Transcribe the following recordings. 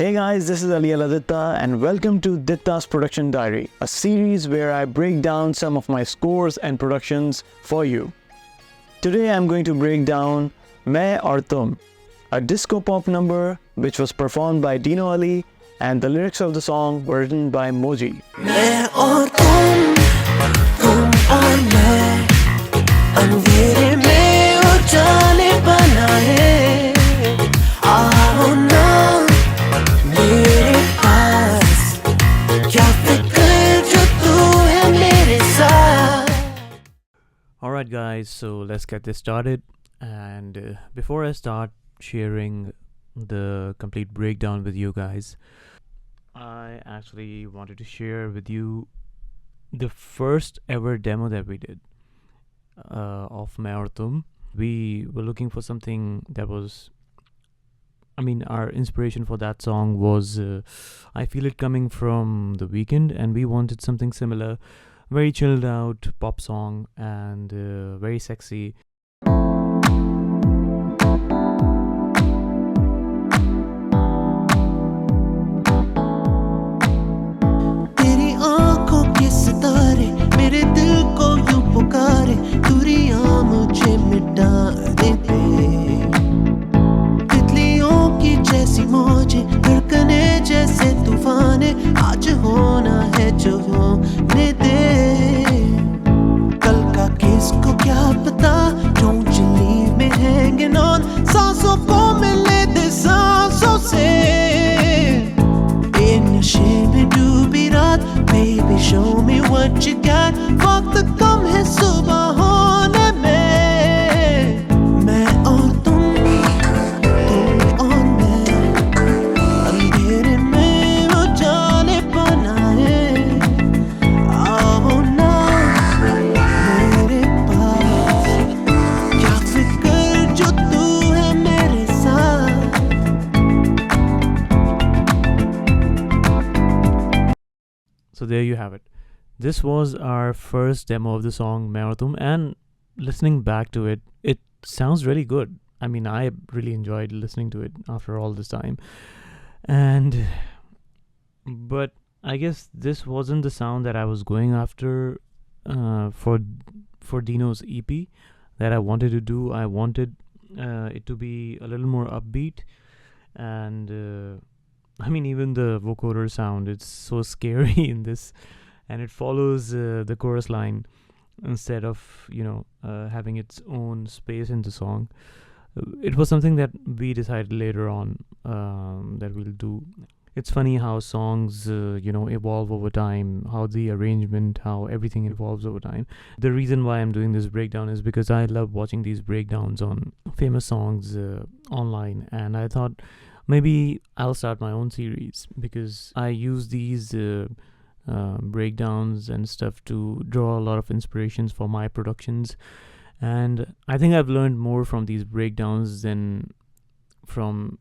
Hey guys, this is Ditta and welcome to Ditta's Production Diary, a series where I break down some of my scores and productions for you. Today I'm going to break down Aur Tum, a disco pop number which was performed by Dino Ali, and the lyrics of the song were written by Moji. मैं और तुम और मैं अंधेरे में उजाले बनाए आओ ना मेरे पास क्या फिक्र जो तू है मेरे साथ. Alright guys, so let's get this started, and before I start sharing the complete breakdown with you guys, I actually wanted to share with you the first ever demo that we did of Aur Tum. We were looking for something that was, our inspiration for that song was I Feel It Coming from The Weekend, and we wanted something similar, very chilled out pop song and very sexy. तेरी आंखों के सितारे मेरे दिल को यूं पुकारे दूरियां मुझे मिटा दे तितलियों की जैसी मौजें धड़कने जैसे तूफाने आज होना है जो होने दे कल का किसको क्या पता don't you leave me hanging on सांसों को मिलने दे सांसों से नशे में डूबी रात baby show me what you got वक्त कम है सुबह होने में मैं और तुम और मैं अंधेरे में उजाले बनाए आओ ना मेरे पास क्या फिक्र जो तू है मेरे साथ. So there you have it. This was our first demo of the song Aur Tum, and listening back to it, it sounds really good. I really enjoyed listening to it after all this time. But I guess this wasn't the sound that I was going after for Dino's EP that I wanted to do. I wanted it to be a little more upbeat, and even the vocoder sound, it's so scary in this, and it follows the chorus line instead of having its own space in the song. It was something that we decided later on that we'll do. It's funny how songs evolve over time, how the arrangement, how everything evolves over time. The reason why I'm doing this breakdown is because I love watching these breakdowns on famous songs online, and I thought maybe I'll start my own series because I use these breakdowns and stuff to draw a lot of inspirations for my productions, and I think I've learned more from these breakdowns than from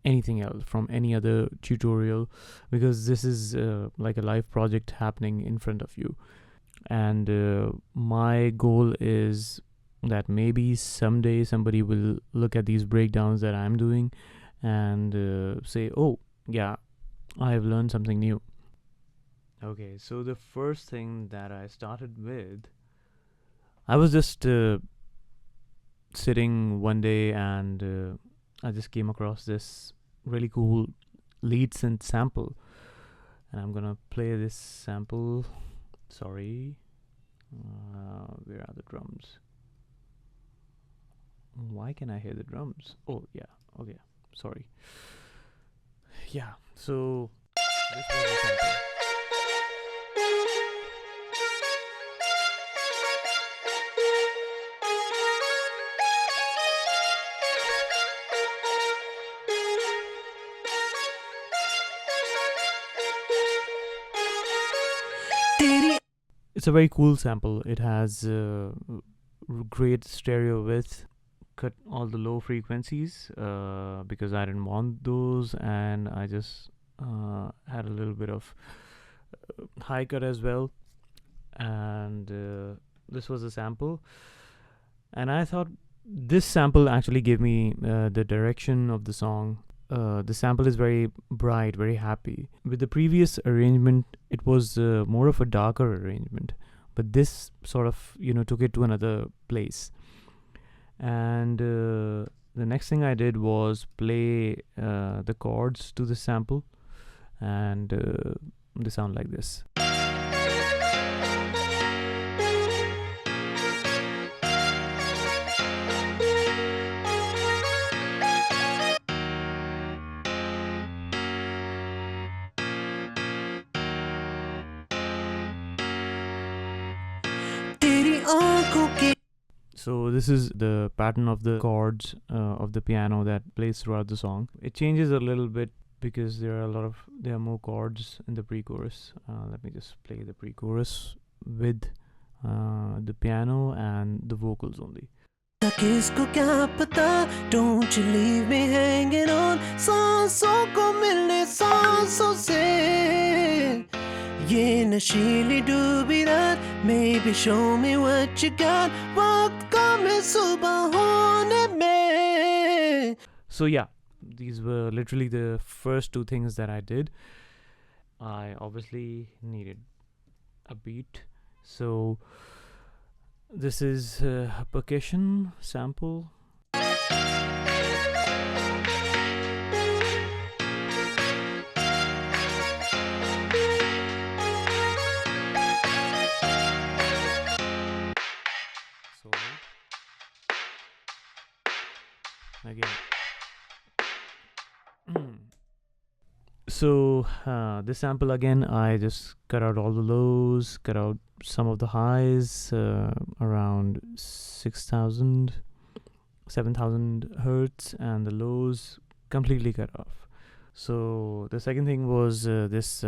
anything else, from any other tutorial, because this is like a live project happening in front of you, and my goal is that maybe someday somebody will look at these breakdowns that I'm doing and say, oh yeah, I've learned something new. Okay, so the first thing that I started with, I was just sitting one day and I just came across this really cool lead synth sample, and I'm gonna play this sample. Sorry, where are the drums? Why can I hear the drums? Oh yeah, okay, sorry. Yeah, so this was the sample. It's a very cool sample. It has great stereo width, cut all the low frequencies because I didn't want those, and I just had a little bit of high cut as well, and this was a sample, and I thought this sample actually gave me the direction of the song. the sample is very bright, very happy. With the previous arrangement, it was more of a darker arrangement, but this sort of took it to another place. And the next thing I did was play the chords to the sample, and they sound like this. तेरी आंखों के So this is the pattern of the chords of the piano that plays throughout the song. It changes a little bit because there are more chords in the pre-chorus. Let me just play the pre-chorus with the piano and the vocals only. किसको क्या पता, don't you leave me hanging on, सांसों को मिलने सांसों से, ये नशीली डूबी रात, maybe show me what you got, वक्त कम है सुबह होने में. So yeah, these were literally the first two things that I did. I obviously needed a beat, so this is a percussion sample. So again. So this sample again, I just cut out all the lows, cut out some of the highs, around 6,000, 7,000 hertz, and the lows completely cut off. So the second thing was this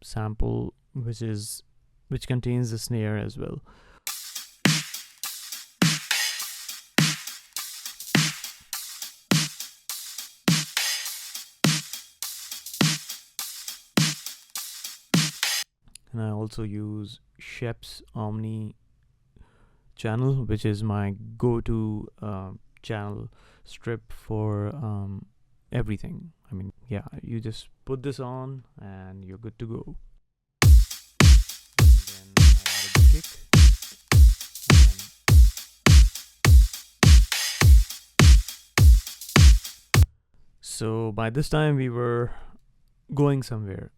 sample, which contains the snare as well. And I also use Shep's Omni channel, which is my go-to channel strip for everything. I mean, yeah, you just put this on and you're good to go. And then I added the kick. So by this time we were going somewhere,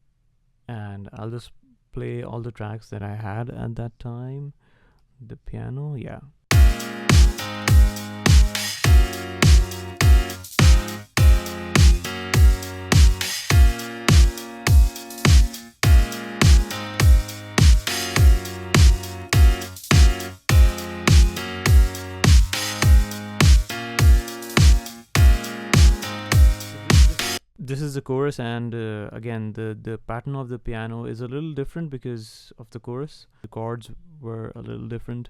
and I'll just play all the tracks that I had at that time. The piano, yeah. This is the chorus, and again the pattern of the piano is a little different because of the chorus. The chords were a little different.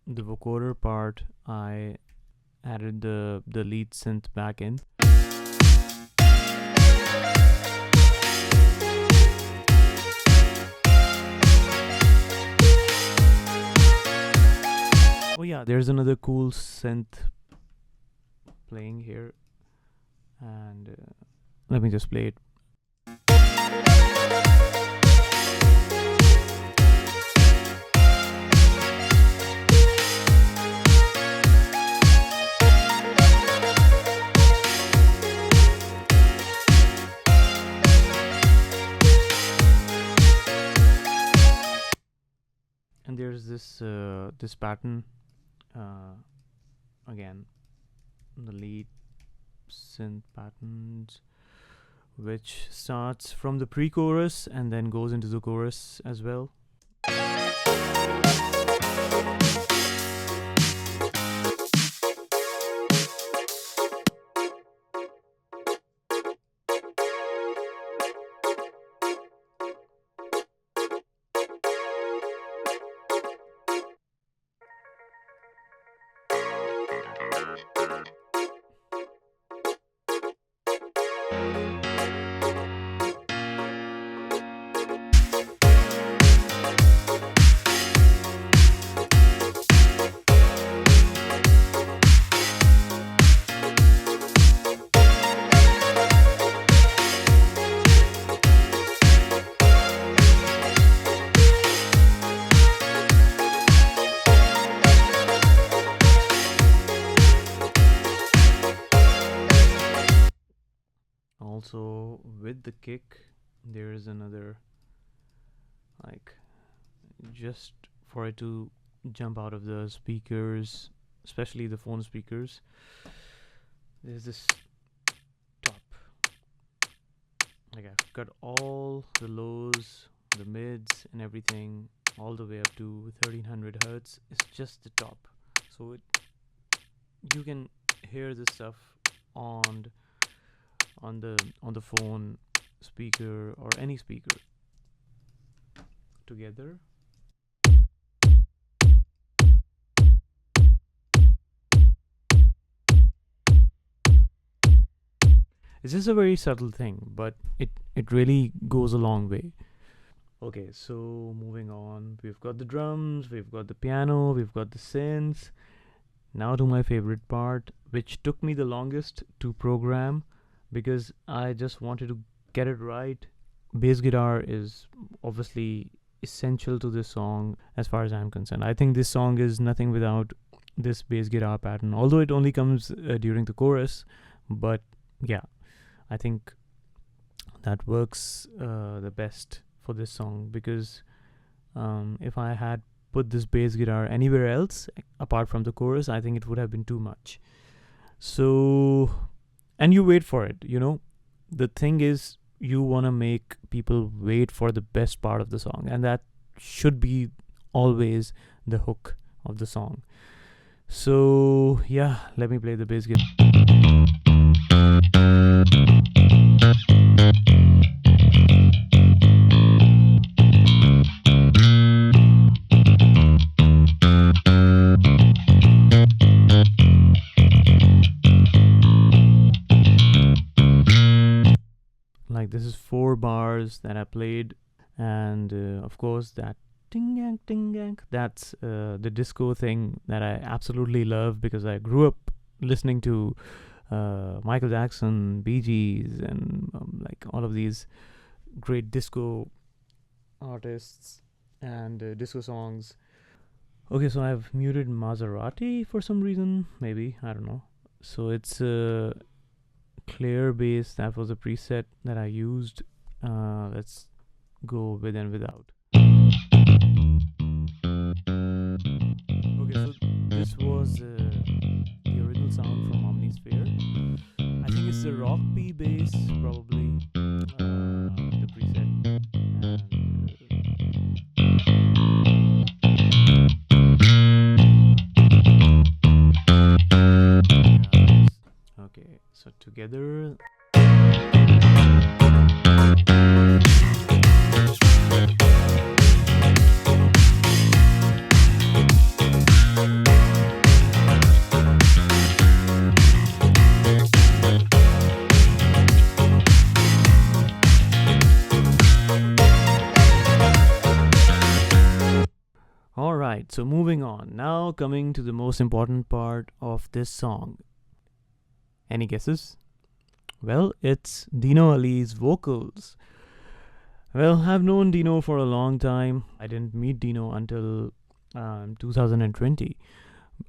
The vocoder part, I added the lead synth back in. Oh yeah, there's another cool synth playing here, and let me just play it. And there's this pattern again, the lead synth patterns, which starts from the pre-chorus and then goes into the chorus as well. Now with the kick, there is another, like, just for it to jump out of the speakers, especially the phone speakers. There's this top. Like, I've got all the lows, the mids, and everything all the way up to 1300 hertz. It's just the top, so you can hear this stuff on the phone speaker or any speaker together. It's just a very subtle thing, but it really goes a long way. Okay, so moving on, we've got the drums, we've got the piano, we've got the synths. Now to my favorite part, which took me the longest to program because I just wanted to get it right. Bass guitar is obviously essential to this song as far as I'm concerned. I think this song is nothing without this bass guitar pattern, although it only comes during the chorus. But yeah, I think that works the best for this song because if I had put this bass guitar anywhere else apart from the chorus, I think it would have been too much. So, and you wait for it, the thing is, you want to make people wait for the best part of the song, and that should be always the hook of the song. So yeah, let me play the bass guitar. Like, this is 4 bars that I played, and of course that ding yang, that's the disco thing that I absolutely love because I grew up listening to Michael Jackson, Bee Gees, and like all of these great disco artists and disco songs. Okay, so I've muted Maserati for some reason, maybe, I don't know. So it's clear bass, that was a preset that I used. Let's go with and without. Okay, so this was the original sound from Omnisphere. I think it's the rock B bass, probably, the preset. Okay, so together. Alright, so moving on. Now coming to the most important part of this song. Any guesses? Well, it's Dino Ali's vocals. Well, I've known Dino for a long time. I didn't meet Dino until 2020.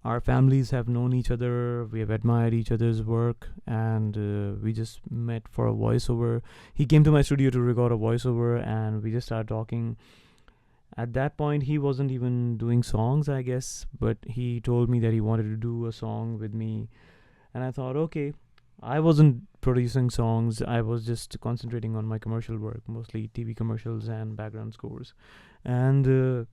Our families have known each other, we have admired each other's work, and we just met for a voiceover. He came to my studio to record a voiceover, and we just started talking. At that point, he wasn't even doing songs, I guess, but he told me that he wanted to do a song with me. And I thought, okay, I wasn't producing songs. I was just concentrating on my commercial work, mostly TV commercials and background scores. And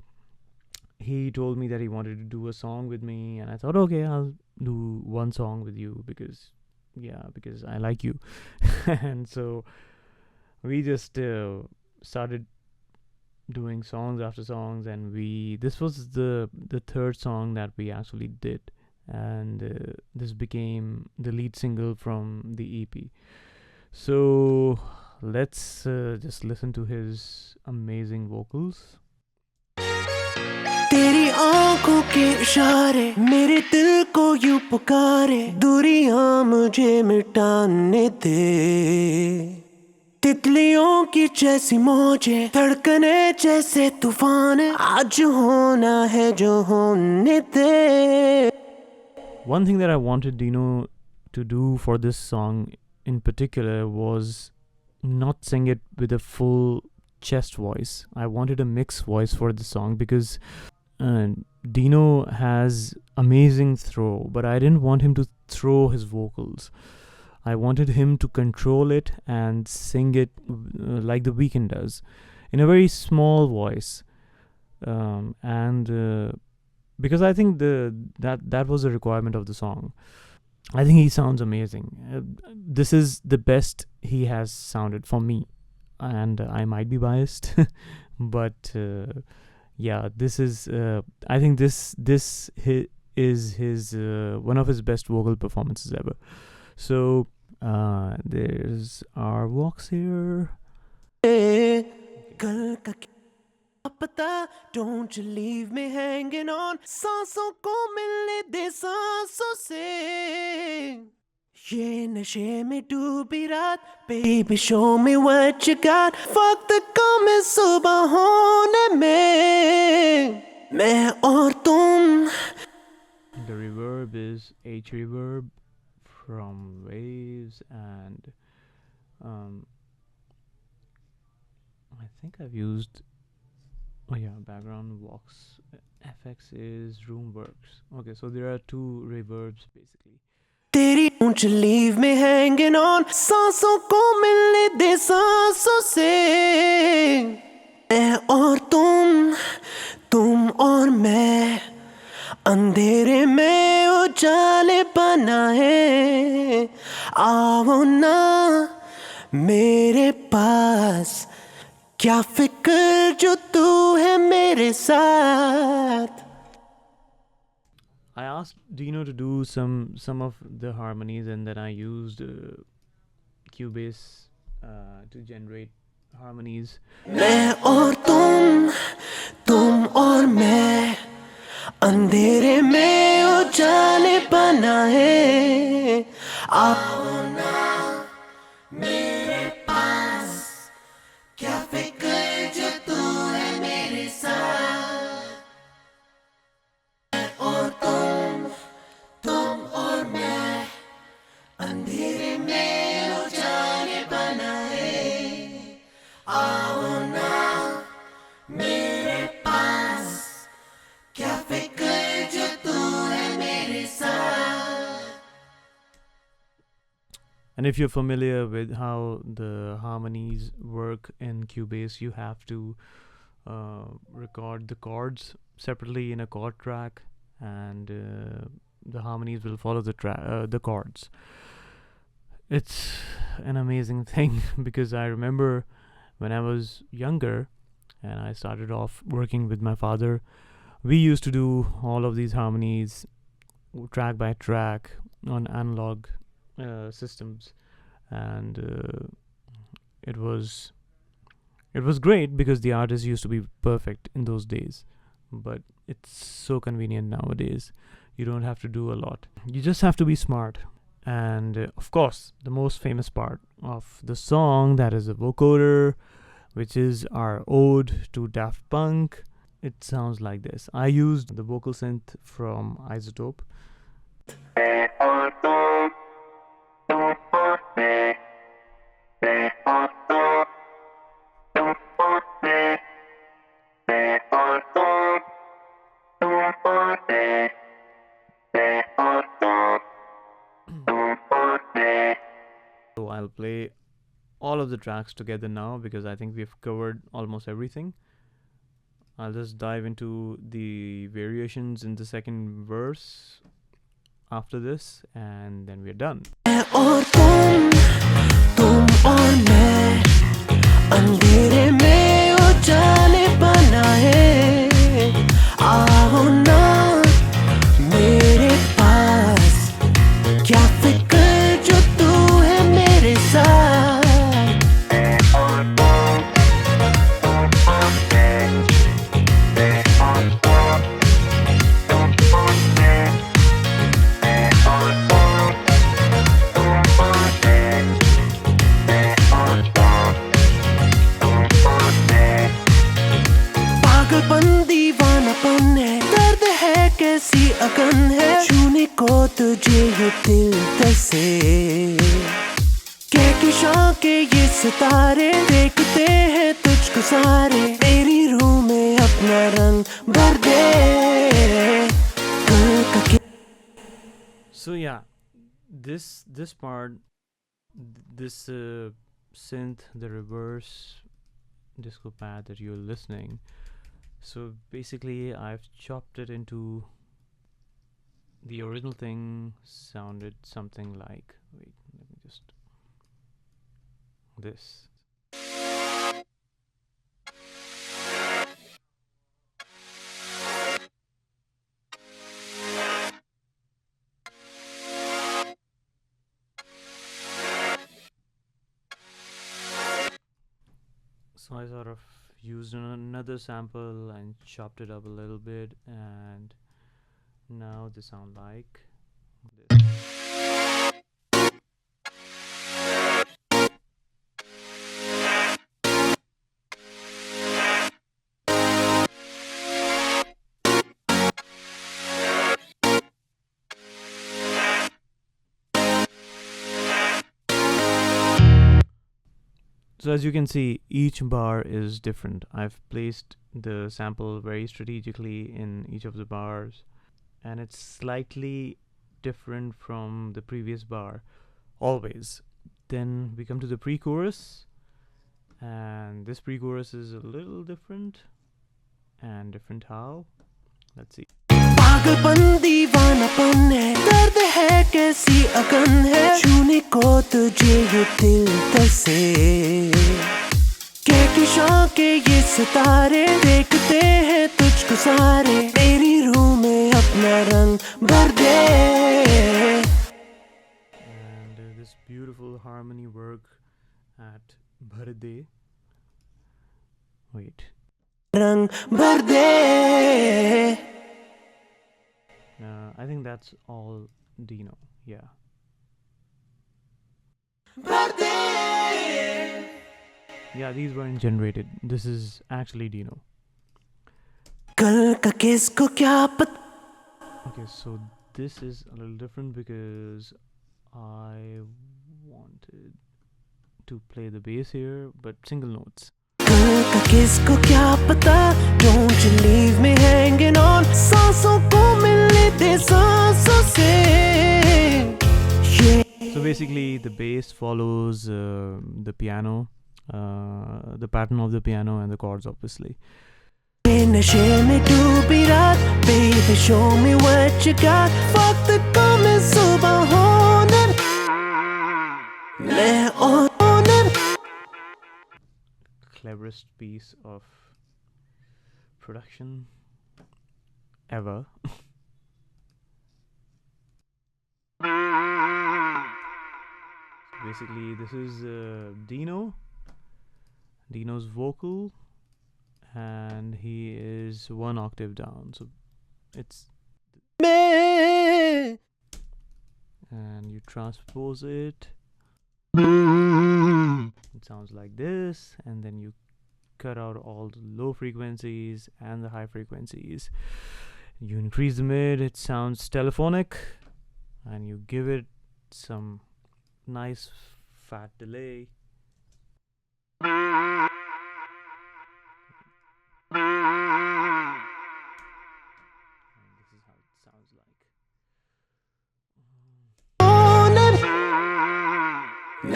he told me that he wanted to do a song with me. And I thought, okay, I'll do one song with you because I like you. And so we just started doing songs after songs, and this was the third song that we actually did, and this became the lead single from the EP. So let's just listen to his amazing vocals. तेरी आंखों के इशारे मेरे दिल को यूं पुकारे, दूरियां मुझे मिटाने दे, तितलियों की जैसी मौजें, धड़कने जैसे तूफान, आज होना है जो होने दे. One thing that I wanted Dino to do for this song in particular was not sing it with a full chest voice. I wanted a mixed voice for the song because Dino has amazing throw, but I didn't want him to throw his vocals. I wanted him to control it and sing it like The Weeknd does, in a very small voice. And because I think that was a requirement of the song. I think he sounds amazing. This is the best he has sounded for me, and I might be biased, but yeah, this is. I think this is his one of his best vocal performances ever. So there's our walks here. कल का क्या पता, don't you leave me hanging on. सांसों को मिलने दे सांसों से, ये नशे में डूबी रात. Baby show me what you got. Fuck the coming सुबह होने में, मैं और तुम. The reverb is H reverb from Waves, and I think I've used, oh yeah, background Vox FX is Roomworks. Okay, so there are two reverbs basically. तेरी don't you leave me hanging on. सांसों को मिलने दे सांसों से, मैं और तुम और मैं, अंधेरे में उजाले बनाए. आओ ना मेरे पास, क्या फिक्र जो तू है मेरे साथ. I asked Dino to do some of the harmonies, and then I used Cubase to generate harmonies. मैं और तुम और मैं, अंधेरे में उजाले बनाए. आओ ना मेरे पास, क्या फिक्र जो तू है मेरे साथ. मैं और तुम और मैं, अंधेरे में उजाले बनाए. आओ ना मेरे पास, क्या फिक्र जो तू है मेरे साथ. And if you're familiar with how the harmonies work in Cubase, you have to record the chords separately in a chord track, and the harmonies will follow the chords. It's an amazing thing because I remember when I was younger and I started off working with my father, we used to do all of these harmonies track by track on analog systems, and it was great because the artists used to be perfect in those days. But it's so convenient nowadays. You don't have to do a lot. You just have to be smart. And of course, the most famous part of the song, that is a vocoder, which is our ode to Daft Punk. It sounds like this. I used the vocal synth from Isotope. So I'll play all of the tracks together now because I think we've covered almost everything. I'll just dive into the variations in the second verse after this, and then we're done. और तुम और मैं, अंधेरे में उजाले बनाए. आओ ना मेरे पास, क्या फिक्र जो तू है मेरे साथ. कैसी अगन है, छूने को तुझे ये दिल तरसे. कहके के ये सितारे देखते हैं तुझको सारे मेरी रूह में अपना रंग भर दे कल का So yeah, this part, this synth, the reverse disco pad that you're listening. So basically, I've chopped it into the original thing. Sounded something like, wait, let me just this. So I sort of used another sample and chopped it up a little bit, and now they sound like this. So as you can see, each bar is different. I've placed the sample very strategically in each of the bars, and it's slightly different from the previous bar, always. Then we come to the pre-chorus, and this pre-chorus is a little different, and different how. Let's see. पागलपन दीवानापन है दर्द है कैसी अगन है छूने को तुझे ये दिल तरसे कहकशां के ये सितारे देखते हैं तुझको सारे मेरी रूह में अपना रंग भर दे And this beautiful harmony work at Bharde. Wait. रंग भर दे I think that's all Dino. Yeah. भर दे Yeah, these weren't generated. This is actually Dino. कल का किसको क्या पता Okay, so this is a little different because I wanted to play the bass here, but single notes. कल का किसको क्या पता Don't you leave me hanging on सांसों को मिलने दे सांसों से So basically, the bass follows the piano, the pattern of the piano and the chords, obviously. नशे में डूबी रात Baby show me what you got वक्त को मैं सुबह होने मैं होने Cleverest piece of production ever. Basically, this is Dino's vocal, and he is one octave down. So it's में and you transpose it. It sounds like this, and then you cut out all the low frequencies and the high frequencies. You increase the mid, it sounds telephonic, and you give it some nice fat delay. And this is how it sounds like.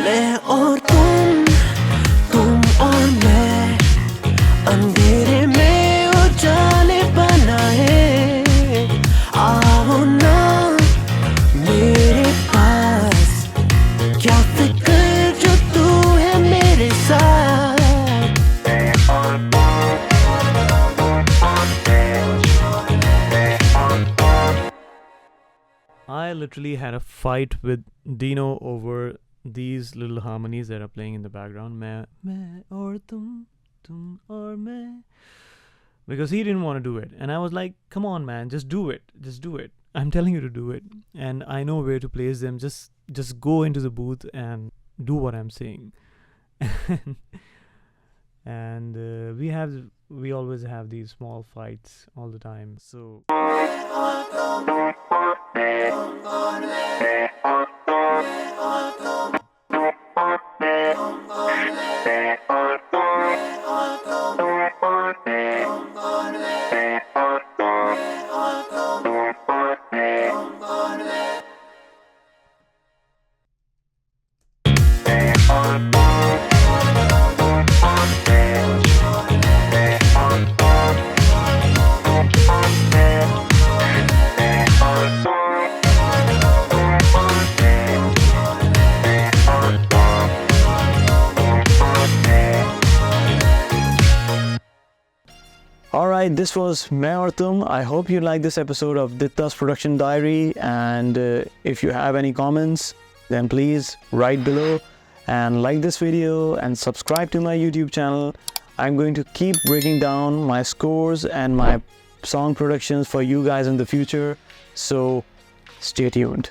मैं और तुम और मैं अंधेरे में उजाले बनाए आओ ना मेरे पास क्या फिक्र जो तू है मेरे साथ I literally had a fight with Dino over these little harmonies that are playing in the background. मैं और तुम और मैं. Because he didn't want to do it. And I was like, come on, man, just do it. Just do it. I'm telling you to do it. And I know where to place them. Just go into the booth and do what I'm saying. And we always have these small fights all the time. So Alright, this was मैं और तुम. I hope you like this episode of Ditta's Production Diary, and if you have any comments, then please write below and like this video and subscribe to my YouTube channel. I'm going to keep breaking down my scores and my song productions for you guys in the future, so stay tuned.